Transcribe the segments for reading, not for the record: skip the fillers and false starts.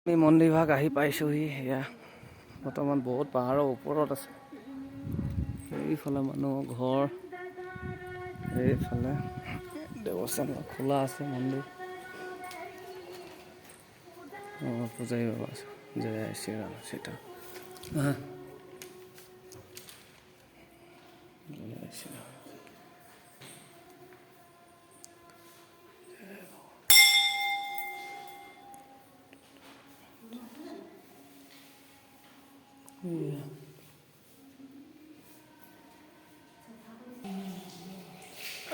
আমি মন্দিৰ ভাগ আহি পাইছোঁহি। সেয়া বৰ্তমান বহুত পাহাৰৰ ওপৰত আছে। এইফালে মানুহৰ ঘৰ, এইফালে দেৱস্থান খোলা আছে মন্দিৰ। পূজাৰী বাবা আছে, জয় শ্ৰীৰাম সীতা। জয় শ্ৰীৰাম।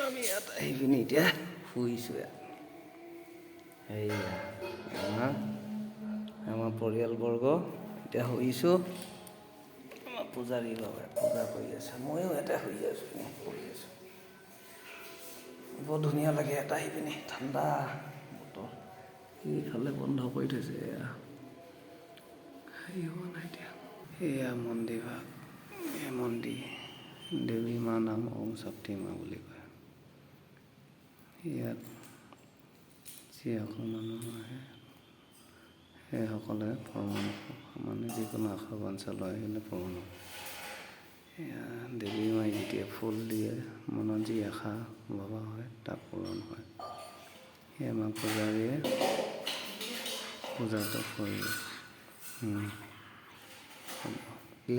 আমি ইয়াত আহি পিনি এতিয়া শুইছোঁ। ইয়াত আমাৰ পৰিয়ালবৰ্গ এতিয়া শুইছোঁ। আমাৰ পূজাৰী বাবে পূজা কৰি আছে, ময়ো ইয়াতে শুই আছোঁ, কৰি আছোঁ। বৰ ধুনীয়া লাগে ইয়াত আহি পিনি, ঠাণ্ডা বতৰ। এইফালে বন্ধ কৰি থৈছে, এয়া হেৰি হোৱা নাই এতিয়া। এয়া মন্দিৰ ভাগ, এই মন্দিৰ দেৱী মা নাম ওম শক্তি মা বুলি কয়। ইয়াত যিসকল মানুহ আহে সেইসকলে মানে যিকোনো আশা বাঞ্ছা লয় সেইকাৰণে পূৰণ হয়। এয়া দেৱী মাই যেতিয়া ফুল দিয়ে, মনত যি আশা ভবা হয় তাক পূৰণ হয়। সেয়া আমাৰ পূজাৰীয়ে পূজাটো কৰি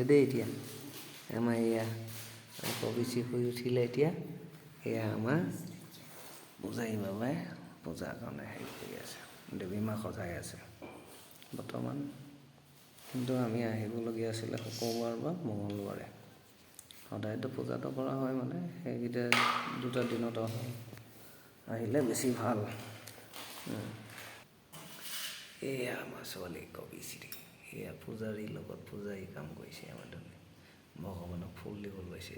দেই। এতিয়া আমাৰ এয়া কবিচি শুই উঠিলে। এতিয়া এয়া আমাৰ পূজাৰী বাবাই পূজাৰ কাৰণে হেৰি কৰি আছে, দেৱী মা সজাই আছে বৰ্তমান। কিন্তু আমি আহিবলগীয়া আছিলে শুক্ৰবাৰ বা মঙলবাৰে। সদায়তো পূজাটো কৰা হয়, মানে সেইকেইটা দুটা দিনত আহিলে বেছি ভাল। এয়া আমাৰ ছোৱালী কবিশ্ৰী, এয়া পূজাৰীৰ লগত পূজাৰী কাম কৰিছে। আমাৰ ধৰণে ভগৱানক ফুল দিব লৈছে।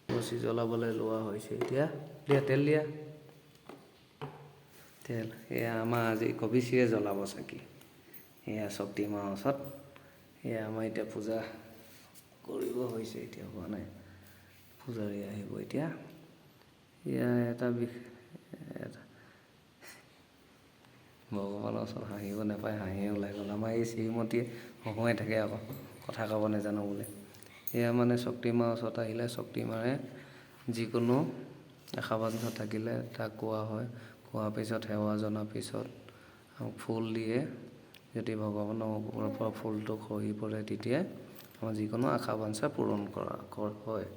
ৰছী জ্বলাবলৈ লোৱা হৈছে এতিয়া। দিয়া তেল দিয়া, তেল। এয়া আমাৰ আজি কবিশ্ৰীয়ে জ্বলাব চাকি। এয়া শক্তি মাৰ ওচৰত এয়া আমাৰ এতিয়া পূজা কৰিব হৈছে, এতিয়া হোৱা নাই। পূজাৰী আহিব এতিয়া। এয়া এটা ভগৱানৰ ওচৰত হাঁহিব নাপায়, হাঁহিয়ে ওলাই গ'ল। আমাৰ এই শ্ৰীমতীয়ে হহুৱাই থাকে আকৌ, কথা ক'ব নাজানো বোলে। এয়া মানে শক্তি মাৰ ওচৰত আহিলে শক্তি মাৰে যিকোনো আশা বাঞ্ছা থাকিলে তাক কোৱা হয়। কোৱাৰ পিছত সেৱা জনাৰ পিছত ফুল দিয়ে। যদি ভগৱানৰ ওপৰৰ পৰা ফুলটো খহি পৰে, তেতিয়া আমাৰ যিকোনো আশা বাঞ্ছা পূৰণ কৰা হয়।